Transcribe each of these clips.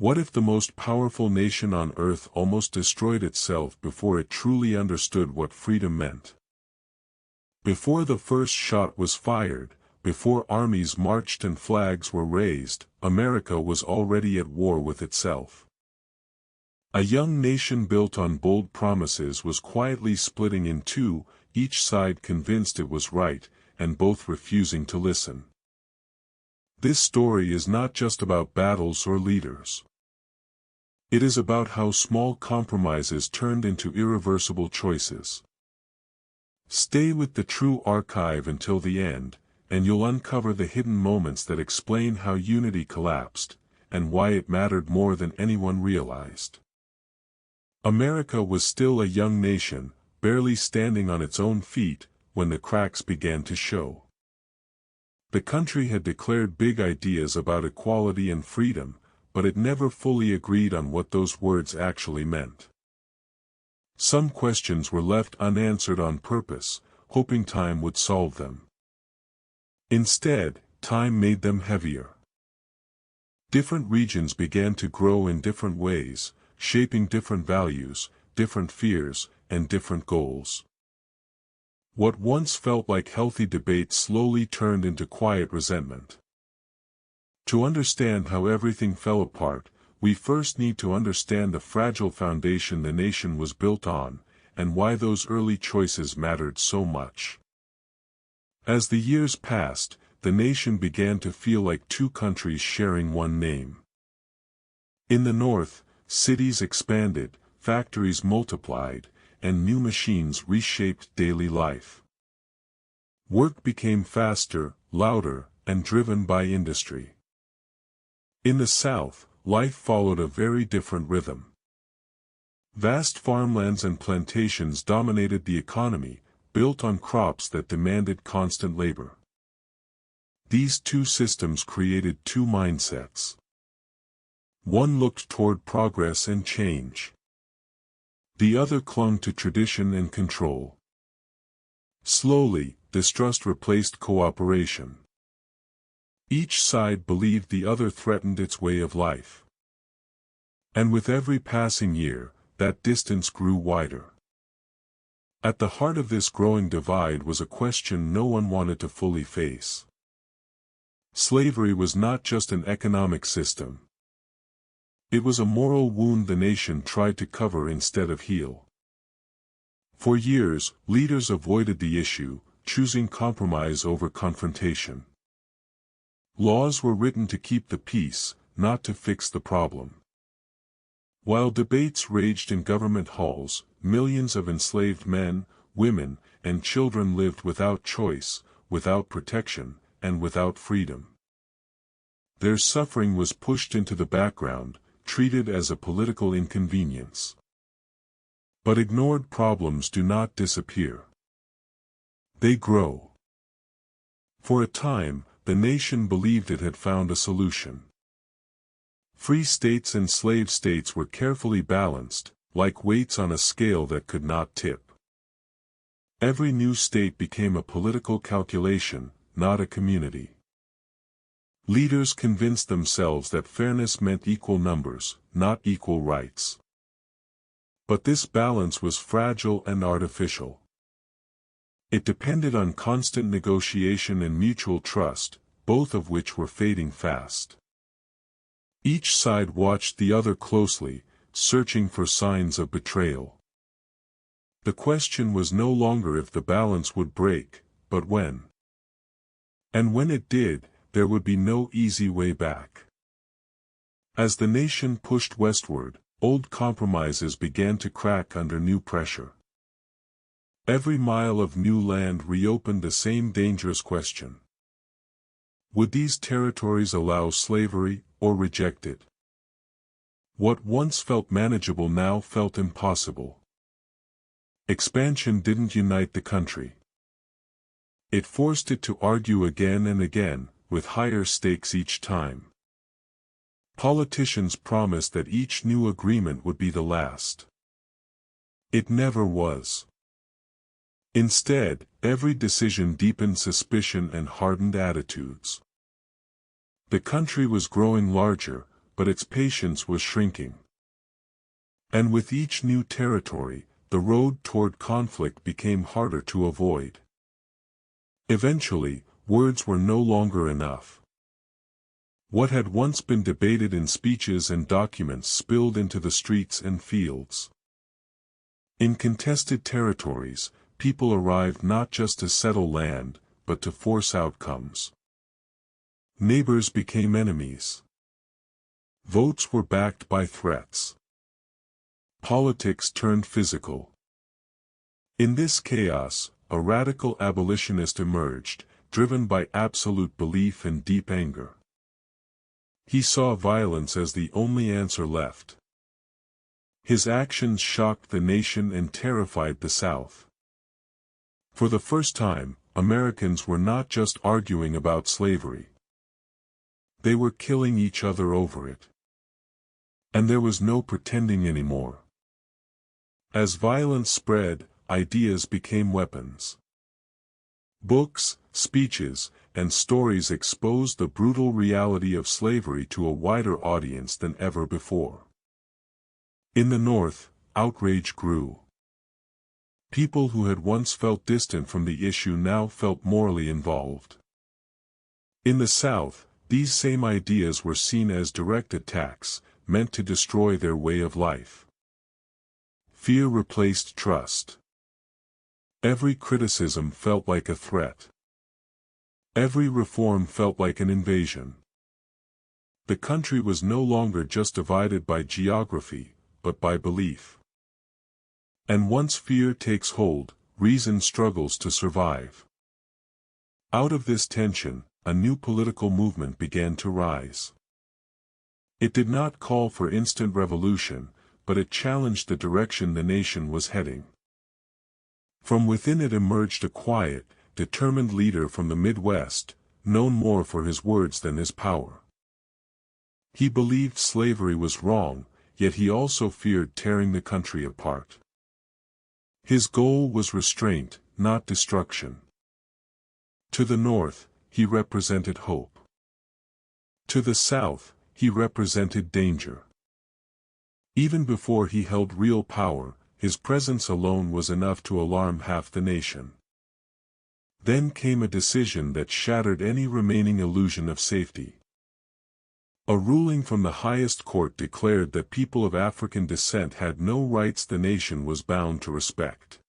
What if the most powerful nation on earth almost destroyed itself before it truly understood what freedom meant? Before the first shot was fired, before armies marched and flags were raised, America was already at war with itself. A young nation built on bold promises was quietly splitting in two, each side convinced it was right, and both refusing to listen. This story is not just about battles or leaders. It is about how small compromises turned into irreversible choices. Stay with the True Archive until the end, and you'll uncover the hidden moments that explain how unity collapsed, and why it mattered more than anyone realized. America was still a young nation, barely standing on its own feet, when the cracks began to show. The country had declared big ideas about equality and freedom, but it never fully agreed on what those words actually meant. Some questions were left unanswered on purpose, hoping time would solve them. Instead, time made them heavier. Different regions began to grow in different ways, shaping different values, different fears, and different goals. What once felt like healthy debate slowly turned into quiet resentment. To understand how everything fell apart, we first need to understand the fragile foundation the nation was built on, and why those early choices mattered so much. As the years passed, the nation began to feel like two countries sharing one name. In the north, cities expanded, factories multiplied, and new machines reshaped daily life. Work became faster, louder, and driven by industry. In the south, life followed a very different rhythm. Vast farmlands and plantations dominated the economy, built on crops that demanded constant labor. These two systems created two mindsets. One looked toward progress and change. The other clung to tradition and control. Slowly, distrust replaced cooperation. Each side believed the other threatened its way of life. And with every passing year, that distance grew wider. At the heart of this growing divide was a question no one wanted to fully face. Slavery was not just an economic system. It was a moral wound the nation tried to cover instead of heal. For years, leaders avoided the issue, choosing compromise over confrontation. Laws were written to keep the peace, not to fix the problem. While debates raged in government halls, millions of enslaved men, women, and children lived without choice, without protection, and without freedom. Their suffering was pushed into the background, treated as a political inconvenience. But ignored problems do not disappear. They grow. For a time, the nation believed it had found a solution. Free states and slave states were carefully balanced, like weights on a scale that could not tip. Every new state became a political calculation, not a community. Leaders convinced themselves that fairness meant equal numbers, not equal rights. But this balance was fragile and artificial. It depended on constant negotiation and mutual trust, both of which were fading fast. Each side watched the other closely, searching for signs of betrayal. The question was no longer if the balance would break, but when. And when it did, there would be no easy way back. As the nation pushed westward, old compromises began to crack under new pressure. Every mile of new land reopened the same dangerous question. Would these territories allow slavery, or reject it? What once felt manageable now felt impossible. Expansion didn't unite the country. It forced it to argue again and again, with higher stakes each time. Politicians promised that each new agreement would be the last. It never was. Instead, every decision deepened suspicion and hardened attitudes. The country was growing larger, but its patience was shrinking. And with each new territory, the road toward conflict became harder to avoid. Eventually, words were no longer enough. What had once been debated in speeches and documents spilled into the streets and fields. In contested territories, people arrived not just to settle land, but to force outcomes. Neighbors became enemies. Votes were backed by threats. Politics turned physical. In this chaos, a radical abolitionist emerged, driven by absolute belief and deep anger. He saw violence as the only answer left. His actions shocked the nation and terrified the South. For the first time, Americans were not just arguing about slavery. They were killing each other over it. And there was no pretending anymore. As violence spread, ideas became weapons. Books, speeches, and stories exposed the brutal reality of slavery to a wider audience than ever before. In the North, outrage grew. People who had once felt distant from the issue now felt morally involved. In the South, these same ideas were seen as direct attacks, meant to destroy their way of life. Fear replaced trust. Every criticism felt like a threat. Every reform felt like an invasion. The country was no longer just divided by geography, but by belief. And once fear takes hold, reason struggles to survive. Out of this tension, a new political movement began to rise. It did not call for instant revolution, but it challenged the direction the nation was heading. From within it emerged a quiet, determined leader from the Midwest, known more for his words than his power. He believed slavery was wrong, yet he also feared tearing the country apart. His goal was restraint, not destruction. To the North, he represented hope. To the South, he represented danger. Even before he held real power, his presence alone was enough to alarm half the nation. Then came a decision that shattered any remaining illusion of safety. A ruling from the highest court declared that people of African descent had no rights the nation was bound to respect.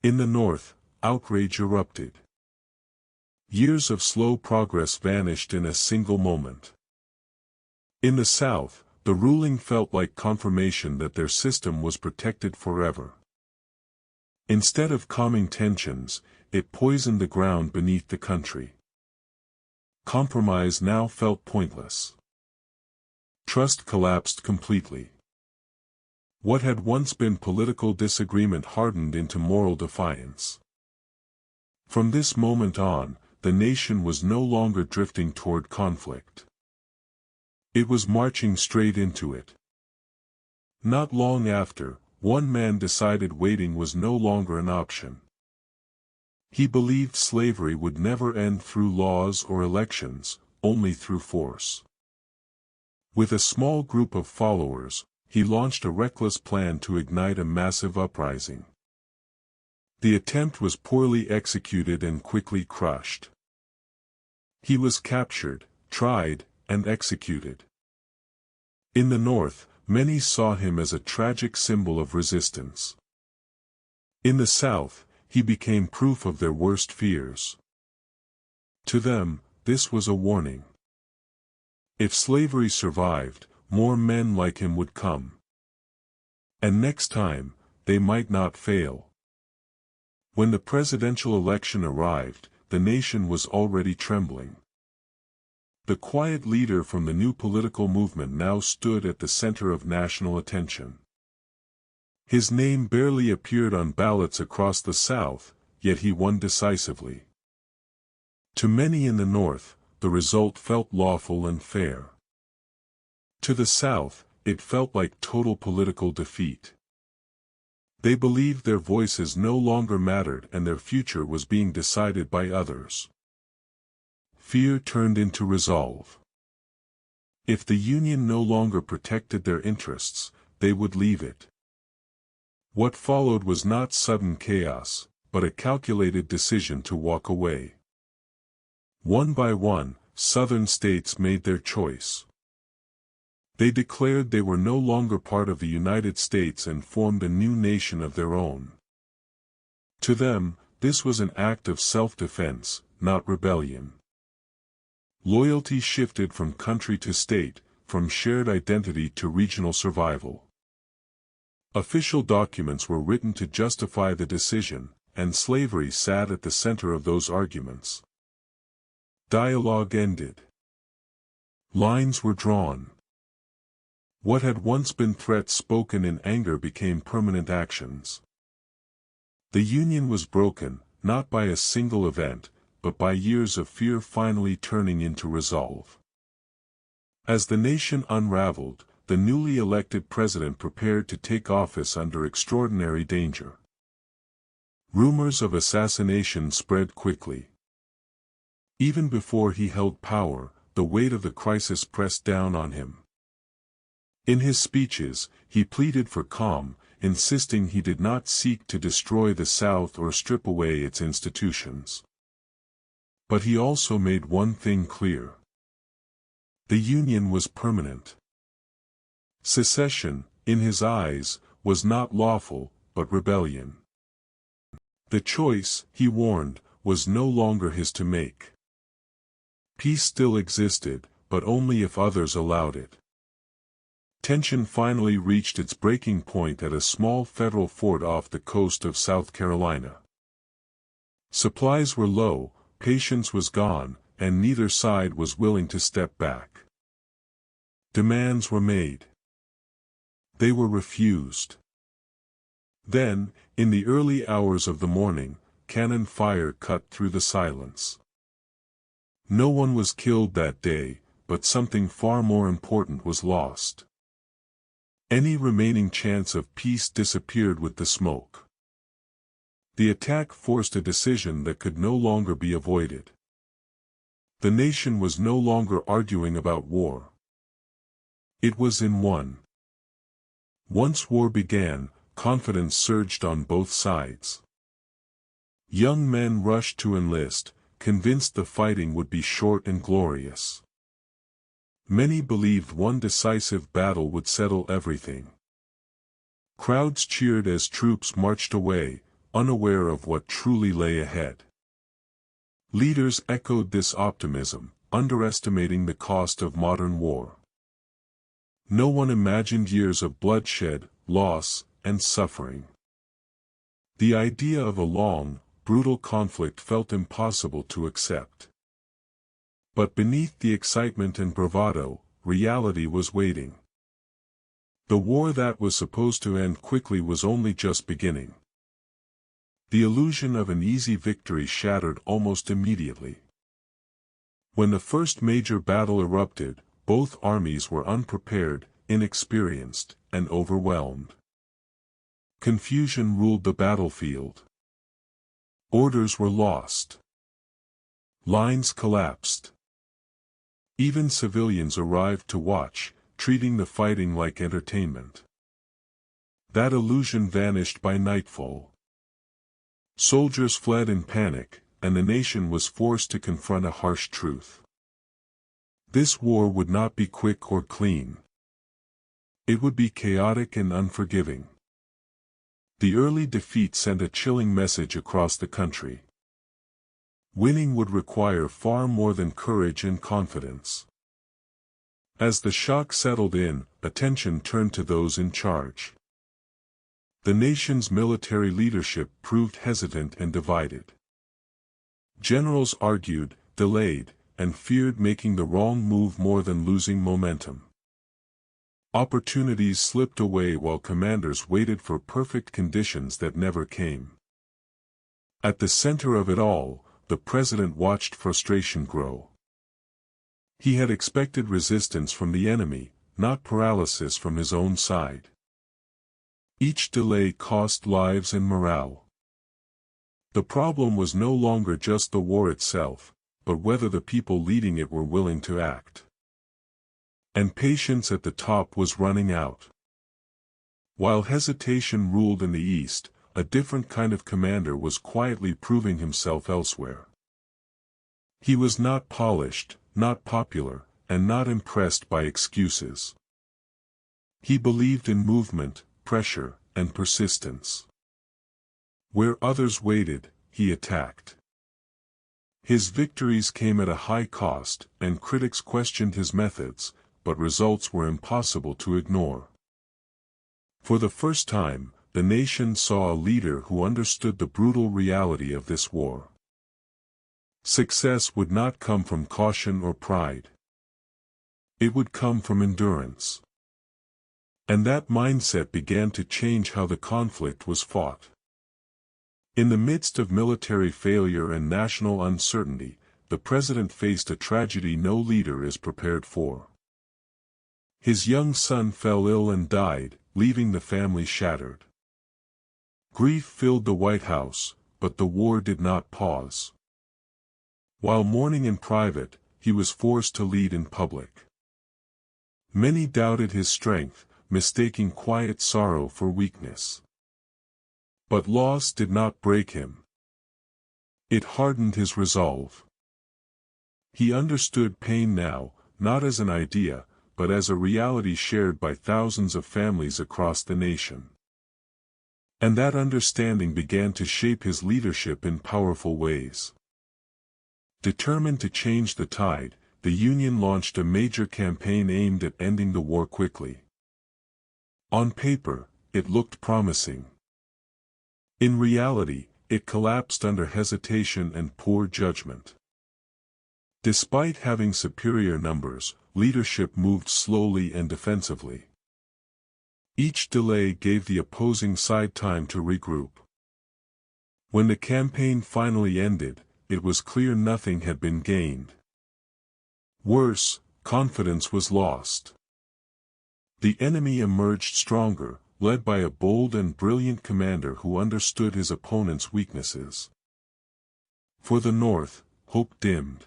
In the North, outrage erupted. Years of slow progress vanished in a single moment. In the South, the ruling felt like confirmation that their system was protected forever. Instead of calming tensions, it poisoned the ground beneath the country. Compromise now felt pointless. Trust collapsed completely. What had once been political disagreement hardened into moral defiance. From this moment on, the nation was no longer drifting toward conflict. It was marching straight into it. Not long after, one man decided waiting was no longer an option. He believed slavery would never end through laws or elections, only through force. With a small group of followers, he launched a reckless plan to ignite a massive uprising. The attempt was poorly executed and quickly crushed. He was captured, tried, and executed. In the North, many saw him as a tragic symbol of resistance. In the South, he became proof of their worst fears. To them, this was a warning. If slavery survived, more men like him would come. And next time, they might not fail. When the presidential election arrived, the nation was already trembling. The quiet leader from the new political movement now stood at the center of national attention. His name barely appeared on ballots across the South, yet he won decisively. To many in the North, the result felt lawful and fair. To the South, it felt like total political defeat. They believed their voices no longer mattered and their future was being decided by others. Fear turned into resolve. If the Union no longer protected their interests, they would leave it. What followed was not sudden chaos, but a calculated decision to walk away. One by one, Southern states made their choice. They declared they were no longer part of the United States and formed a new nation of their own. To them, this was an act of self-defense, not rebellion. Loyalty shifted from country to state, from shared identity to regional survival. Official documents were written to justify the decision, and slavery sat at the center of those arguments. Dialogue ended. Lines were drawn. What had once been threats spoken in anger became permanent actions. The Union was broken, not by a single event, but by years of fear finally turning into resolve. As the nation unraveled, the newly elected president prepared to take office under extraordinary danger. Rumors of assassination spread quickly. Even before he held power, the weight of the crisis pressed down on him. In his speeches, he pleaded for calm, insisting he did not seek to destroy the South or strip away its institutions. But he also made one thing clear. The Union was permanent. Secession, in his eyes, was not lawful, but rebellion. The choice, he warned, was no longer his to make. Peace still existed, but only if others allowed it. Tension finally reached its breaking point at a small federal fort off the coast of South Carolina. Supplies were low, patience was gone, and neither side was willing to step back. Demands were made. They were refused. Then, in the early hours of the morning, cannon fire cut through the silence. No one was killed that day, but something far more important was lost. Any remaining chance of peace disappeared with the smoke. The attack forced a decision that could no longer be avoided. The nation was no longer arguing about war. It was in one. Once war began, confidence surged on both sides. Young men rushed to enlist, convinced the fighting would be short and glorious. Many believed one decisive battle would settle everything. Crowds cheered as troops marched away, unaware of what truly lay ahead. Leaders echoed this optimism, underestimating the cost of modern war. No one imagined years of bloodshed, loss, and suffering. The idea of a long, brutal conflict felt impossible to accept. But beneath the excitement and bravado, reality was waiting. The war that was supposed to end quickly was only just beginning. The illusion of an easy victory shattered almost immediately. When the first major battle erupted, both armies were unprepared, inexperienced, and overwhelmed. Confusion ruled the battlefield. Orders were lost. Lines collapsed. Even civilians arrived to watch, treating the fighting like entertainment. That illusion vanished by nightfall. Soldiers fled in panic, and the nation was forced to confront a harsh truth. This war would not be quick or clean. It would be chaotic and unforgiving. The early defeat sent a chilling message across the country. Winning would require far more than courage and confidence. As the shock settled in, attention turned to those in charge. The nation's military leadership proved hesitant and divided. Generals argued, delayed, and feared making the wrong move more than losing momentum. Opportunities slipped away while commanders waited for perfect conditions that never came. At the center of it all, the president watched frustration grow. He had expected resistance from the enemy, not paralysis from his own side. Each delay cost lives and morale. The problem was no longer just the war itself, but whether the people leading it were willing to act. And patience at the top was running out. While hesitation ruled in the east, a different kind of commander was quietly proving himself elsewhere. He was not polished, not popular, and not impressed by excuses. He believed in movement, pressure, and persistence. Where others waited, he attacked. His victories came at a high cost, and critics questioned his methods, but results were impossible to ignore. For the first time, the nation saw a leader who understood the brutal reality of this war. Success would not come from caution or pride. It would come from endurance. And that mindset began to change how the conflict was fought. In the midst of military failure and national uncertainty, the president faced a tragedy no leader is prepared for. His young son fell ill and died, leaving the family shattered. Grief filled the White House, but the war did not pause. While mourning in private, he was forced to lead in public. Many doubted his strength, mistaking quiet sorrow for weakness. But loss did not break him. It hardened his resolve. He understood pain now, not as an idea, but as a reality shared by thousands of families across the nation. And that understanding began to shape his leadership in powerful ways. Determined to change the tide, the Union launched a major campaign aimed at ending the war quickly. On paper, it looked promising. In reality, it collapsed under hesitation and poor judgment. Despite having superior numbers, leadership moved slowly and defensively. Each delay gave the opposing side time to regroup. When the campaign finally ended, it was clear nothing had been gained. Worse, confidence was lost. The enemy emerged stronger, led by a bold and brilliant commander who understood his opponent's weaknesses. For the North, hope dimmed.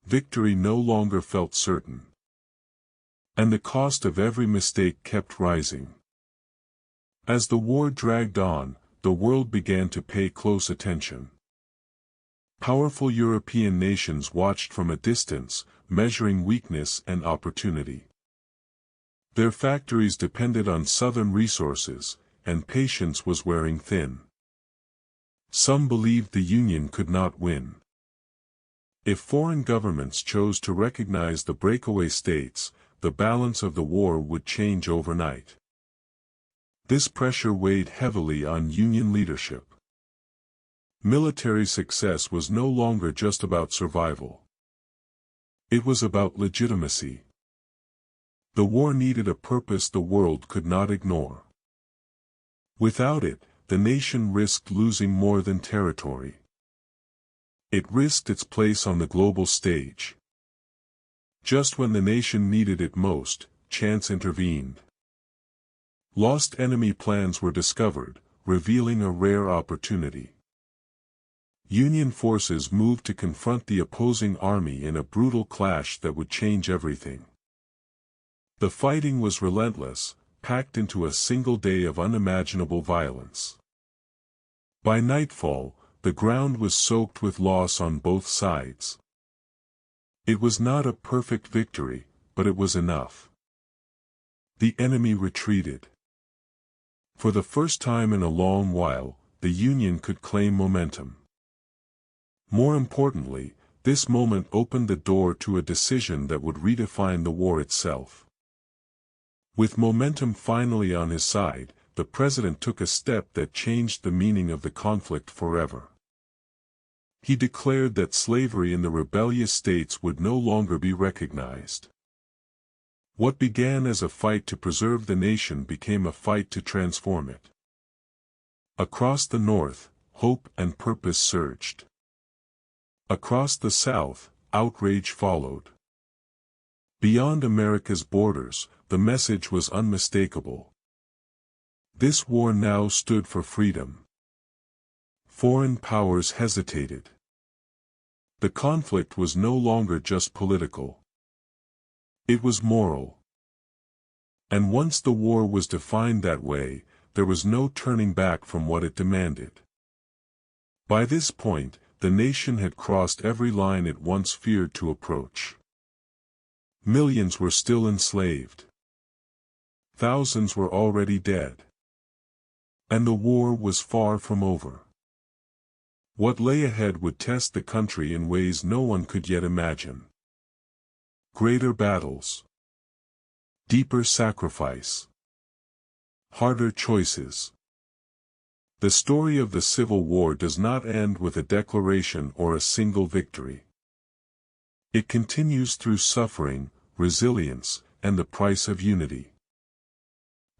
Victory no longer felt certain. And the cost of every mistake kept rising. As the war dragged on, the world began to pay close attention. Powerful European nations watched from a distance, measuring weakness and opportunity. Their factories depended on southern resources, and patience was wearing thin. Some believed the Union could not win. If foreign governments chose to recognize the breakaway states, the balance of the war would change overnight. This pressure weighed heavily on Union leadership. Military success was no longer just about survival. It was about legitimacy. The war needed a purpose the world could not ignore. Without it, the nation risked losing more than territory. It risked its place on the global stage. Just when the nation needed it most, chance intervened. Lost enemy plans were discovered, revealing a rare opportunity. Union forces moved to confront the opposing army in a brutal clash that would change everything. The fighting was relentless, packed into a single day of unimaginable violence. By nightfall, the ground was soaked with loss on both sides. It was not a perfect victory, but it was enough. The enemy retreated. For the first time in a long while, the Union could claim momentum. More importantly, this moment opened the door to a decision that would redefine the war itself. With momentum finally on his side, the president took a step that changed the meaning of the conflict forever. He declared that slavery in the rebellious states would no longer be recognized. What began as a fight to preserve the nation became a fight to transform it. Across the North, hope and purpose surged. Across the South, outrage followed. Beyond America's borders, the message was unmistakable. This war now stood for freedom. Foreign powers hesitated. The conflict was no longer just political. It was moral. And once the war was defined that way, there was no turning back from what it demanded. By this point, the nation had crossed every line it once feared to approach. Millions were still enslaved. Thousands were already dead. And the war was far from over. What lay ahead would test the country in ways no one could yet imagine. Greater battles. Deeper sacrifice. Harder choices. The story of the Civil War does not end with a declaration or a single victory. It continues through suffering, resilience, and the price of unity.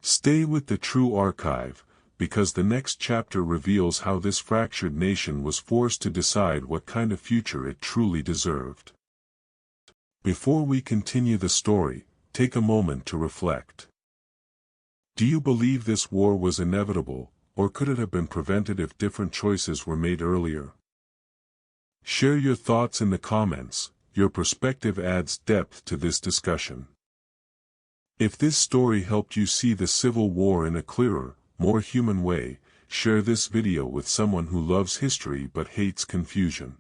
Stay with the True Archive, because the next chapter reveals how this fractured nation was forced to decide what kind of future it truly deserved. Before we continue the story, take a moment to reflect. Do you believe this war was inevitable, or could it have been prevented if different choices were made earlier? Share your thoughts in the comments. Your perspective adds depth to this discussion. If this story helped you see the Civil War in a clearer, more human way, share this video with someone who loves history but hates confusion.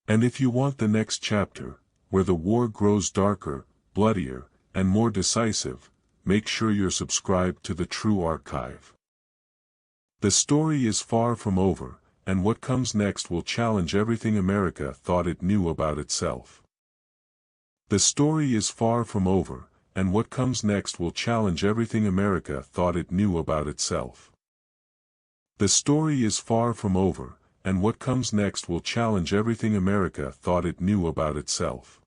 And if you want the next chapter, where the war grows darker, bloodier, and more decisive, make sure you're subscribed to the True Archive. The story is far from over, and what comes next will challenge everything America thought it knew about itself. The story is far from over, and what comes next will challenge everything America thought it knew about itself. The story is far from over, and what comes next will challenge everything America thought it knew about itself.